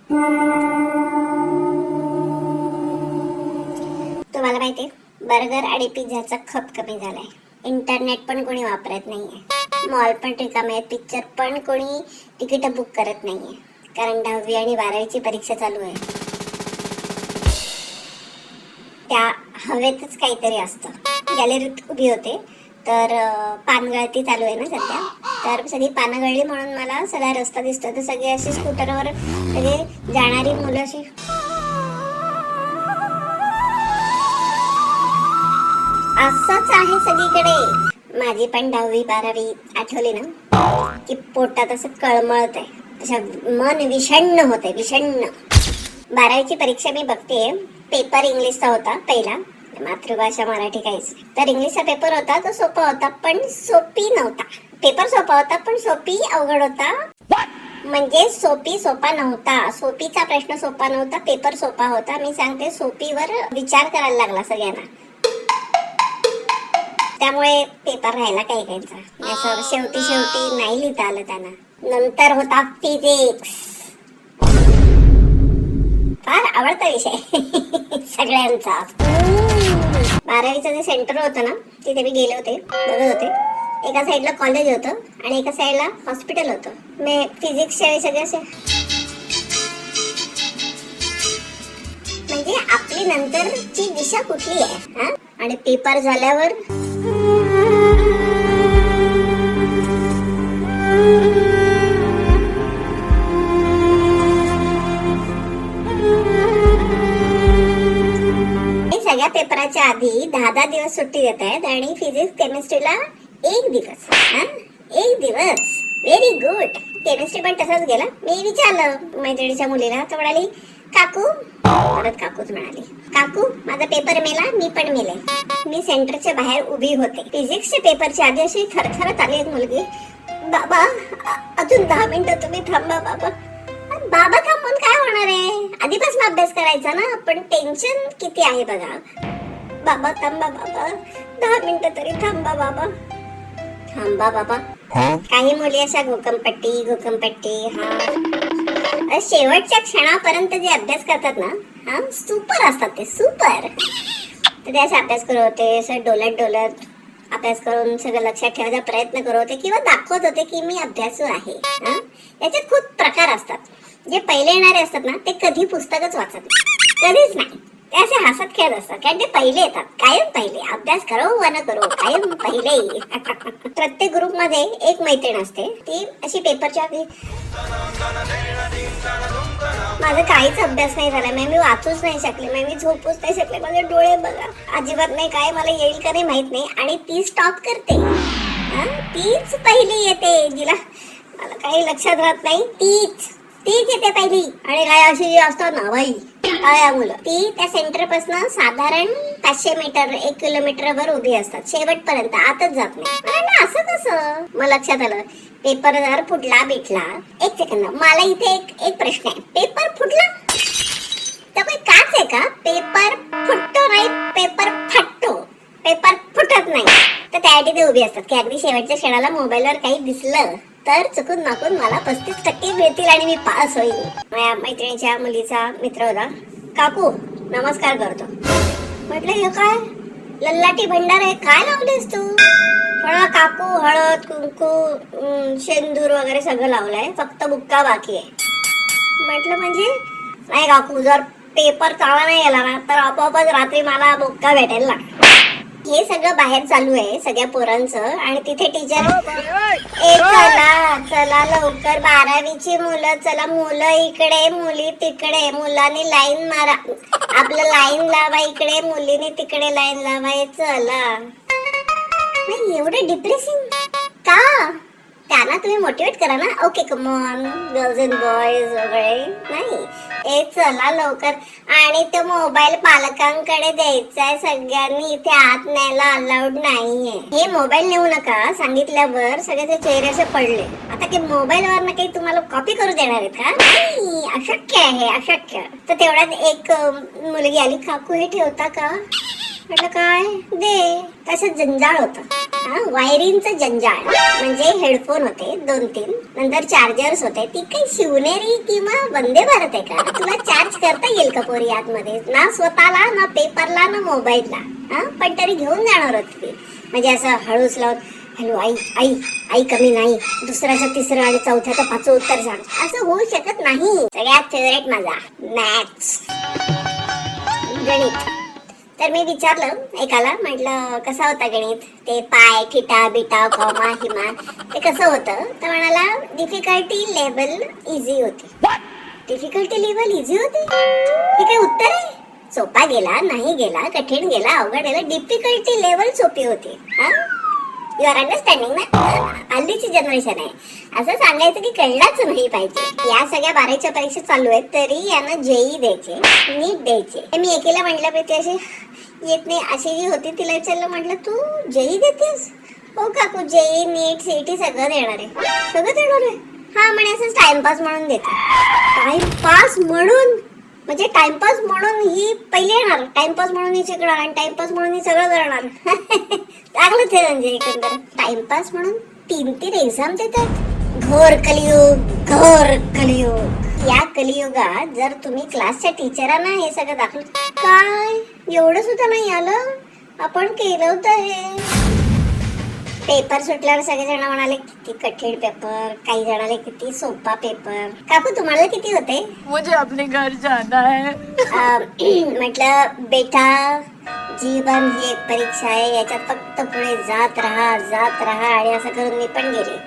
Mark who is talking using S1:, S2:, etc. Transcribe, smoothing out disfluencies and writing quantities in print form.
S1: तुम्हाला माहितीये, बर्गर आणि पिझ्झाचा खप कमी झालाय. इंटरनेट पण कोणी वापरत नाहीये, मॉल पण रिकामे आहेत, पिक्चर पण कोणी तिकीट बुक करत नाहीये, कारण 10वी आणि 12वीची परीक्षा चालू आहे. त्या हवेतच काहीतरी असतं. गॅलरीत उभी होते तर पानगळती चालू आहे ना सध्या, तर सगळी पानं गळली म्हणून मला सगळा रस्ता दिसतो. तर सगळे असे स्कूटरवर सगळे जाणारी मुलं अशी असंच आहे सगळीकडे. माझी पण 10वी 12वी आठवली ना की पोटात असं कळमळत आहे, असं मन विषण्ण होते, विषण्ण. 12वीची परीक्षा मी बघते, पेपर इंग्लिशचा होता पहिला, मातृभाषा मराठी काहीच. तर इंग्लिशचा पेपर होता, तो सोपा होता पण सोपी नव्हता. पेपर सोपा होता पण सोपी अवघड होता. म्हणजे सोपी सोपा नव्हता, सोपीचा प्रश्न सोपा नव्हता, पेपर सोपा होता. मी सांगते, सोपीवर विचार करायला लागला सगळ्यांना, त्यामुळे पेपर राहिला काही काहींचा. असं शेवटी नाही लिहिता आलं त्यांना. नंतर होता फिजिक्स, फार आवडता विषय सगळ्यांचा. 12वीचं जे सेंटर होतं ना, तिथे मी गेले होते, बघत होते. एका साईडला कॉलेज होतं आणि एका साईडला हॉस्पिटल होतं. मी फिजिक्सच्या सगळे असे, म्हणजे आपली नंतरची दिशा कुठली आहे. हा, आणि पेपर झाल्यावर सगळ्या पेपराच्या आधी 10 दिवस सुट्टी देत आहेत आणि फिजिक्स केमिस्ट्रीला 1 दिवस. एक दिवस, व्हेरी गुड. केमिस्ट्री पण तसाच गेला. मी विचारलं मैत्रिणीच्या मुलीला, तर म्हणाली काकू, परत काकूच म्हणाली, काकू माझा पेपर मेला, मी पण मेले. मी सेंटरच्या बाहेर उभी होते. फिजिक्सच्या पेपरच्या आधी अशी थरथरत आली एक मुलगी, बाबा अजून 10 मिनिटं तुम्ही थांबा बाबा. बाबा थांबून काय होणार आहे, आधीपासून अभ्यास करायचा ना, पण टेन्शन किती आहे बघा. बाबा थांबा, बाबा 10 मिनिटं तरी थांबा बाबा. थांबा बाबा. काही मुली अशा घोकंपट्टी हा शेवटच्या क्षणापर्यंत जे अभ्यास करतात ना, हा सुपर असतात ते, सुपर. तर ते असे अभ्यास करत होते, असं डोलत अभ्यास करून सगळं लक्षात ठेवायचा प्रयत्न करत होते किंवा दाखवत होते की मी अभ्यासू आहे. याच्यात खूप प्रकार असतात. जे पहिले येणारे असतात ना, ते कधी पुस्तकच वाचत नाही, कधीच नाही. ते असे हसत खेळत असतात, कारण ते पहिले येतात, कायम पहिले. अभ्यास करो व न करो, कायम पहिले. प्रत्येक ग्रुप मध्ये एक मैत्रीण असते, ती अशी पेपरच्या आधी, माझा काहीच अभ्यास नाही झाला, मी वाचूच नाही शकले, मी झोपूच नाही शकले, माझे डोळे बघा अजिबात नाही, काय मला येईल का नाही माहित नाही. आणि ती स्टॉप करते, तीच पहिली येते, जिला मला काही लक्षात राहत नाही, तीच येते पहिली. आणि काय अशी असतात ना बाई, काय मुलं, ती त्या सेंटर पासून साधारण 500 मीटर 1 किलोमीटर वर उभी असतात, शेवटपर्यंत आतच जात नाही. असं कसं? मग लक्षात आलं, पेपर जर फुटला बिटला. एक सेकंद, मला इथे एक प्रश्न आहे, पेपर फुटला तर काही काच आहे का? पेपर फुटतो नाही, पेपर फाटतो, पेपर फुटत नाही. तर त्यासाठी ते उभी असतात की अगदी शेवटच्या क्षणाला मोबाईलवर काही दिसलं तर चुकून माकून मला 35% मिळतील आणि मी पास होईल. माझ्या मैत्रिणीच्या मुलीचा मित्र होता, काकू नमस्कार करतो. म्हटलं हे काय लल्लाटी भंडार आहे, काय लावलेस तू? काकू हळद कुंकू शेंदूर वगैरे सगळं लावलंय, फक्त बुक्का बाकी आहे. म्हटलं म्हणजे नाही काकू, जर पेपर चांगला नाही गेला ना तर आपोआपच रात्री मला बुक्का भेटेल ना. हे सगळं बाहेर चालू आहे सगळ्या पोरांचं, आणि तिथे टीचर चला लवकर 12वीची मुलं, चला मुलं इकडे मुली तिकडे, मुलांनी लाईन मारा, आपलं लाईन लावा इकडे, मुलीने तिकडे लाईन लावाय, चला. नाही एवढे डिप्रेसिंग का? त्यांना तुम्ही मोटिवेट करा ना, okay come on girls and boys वगैरे. नाही, ए चला लवकर. आणि तो मोबाईल पालकांकडे द्यायचा आहे सगळ्यांनी, इथे आत न्यायला अलाउड नाहीये. हे मोबाईल नेऊ नका सांगितल्यावर सगळ्याचे चेहरे असे पडले. आता की मोबाईल वर ना काही तुम्हाला कॉपी करू देणार आहेत का? नाही, अशक्य आहे, अशक्य. तर तेवढ्यात एक मुलगी आली, काकू हे ठेवता का? म्हटलं काय दे. तसं जंजाळ होतं. वायरिंगचं जंजाळ. म्हणजे हेडफोन होते 2-3, नंतर चार्जर्स होते. ती काही शिवनेरी किंवा वंदे भारत आहे का? तुला चार्ज करता येईल का पोरी आतमध्ये? ना स्वतःला, ना पेपरला, ना मोबाईलला. पण तरी घेऊन जाणार होती ती. म्हणजे असं हळूच लावून, हॅलो आई आई आई, कमी नाही, दुसऱ्याचं तिसरं आणि चौथ्याचं पाचवं उत्तर सांग. असं होऊ शकत नाही. सगळ्यात फेवरेट माझा मॅथ्स, गणित. तर मी विचारलं एकाला, म्हटलं कसा होता गणित, ते पाय थिटा बिटा कॉमा हिमा ते कसं होतं? तर म्हणाला डिफिकल्टी लेवल इझी होती. डिफिकल्टी लेवल इझी होती? हे काय उत्तर आहे? सोपा गेला, नाही गेला, कठीण गेला, अवघड गेला, डिफिकल्टी लेवल सोपी होती. यू आर अंडरस्टँडिंग ना? हल्लीची जनरेशन आहे. असं सांगायचं की कळलाच नाही पाहिजे. या सगळ्या 12च्या परीक्षा चालू आहेत तरी यांना जेई द्यायचे, नीट द्यायचे. मी एकीला म्हटलं पाहिजे असे येत नाही, अशी जी होती तिला विचारलं, म्हटलं तू जेई देतेस? हो काकू, जेई नीट सीईटी सगळं देणार आहे. सगळं देणार आहे? हा म्हणे, असंच टाइमपास म्हणून देते. टाइमपास म्हणून? म्हणजे टाइमपास म्हणून ही पहिले येणार, टाइमपास म्हणून ही शिकणार आणि टाइमपास म्हणून ही सगळं करणार. चांगलंच आहे म्हणजे एकंदर. टाइमपास म्हणून 3 एक्झाम देतात. घोर कलियुग, घोर कलियुग. या कलियुगात जर तुम्ही क्लासच्या टीचरांना हे सगळं दाखवलं, काय एवढं सुद्धा नाही आलं, आपण केलं होतं हे. पेपर सुटल्यावर सगळेजण म्हणाले किती कठीण पेपर, काही जणाले किती सोपा पेपर. काकू तुम्हाला किती होते?
S2: मुझे अपने घर जाना है.
S1: म्हटलं बेटा, जीवन ही एक परीक्षा आहे, याच्यात फक्त पुढे जात राहा आणि असं करून मी पण गेले.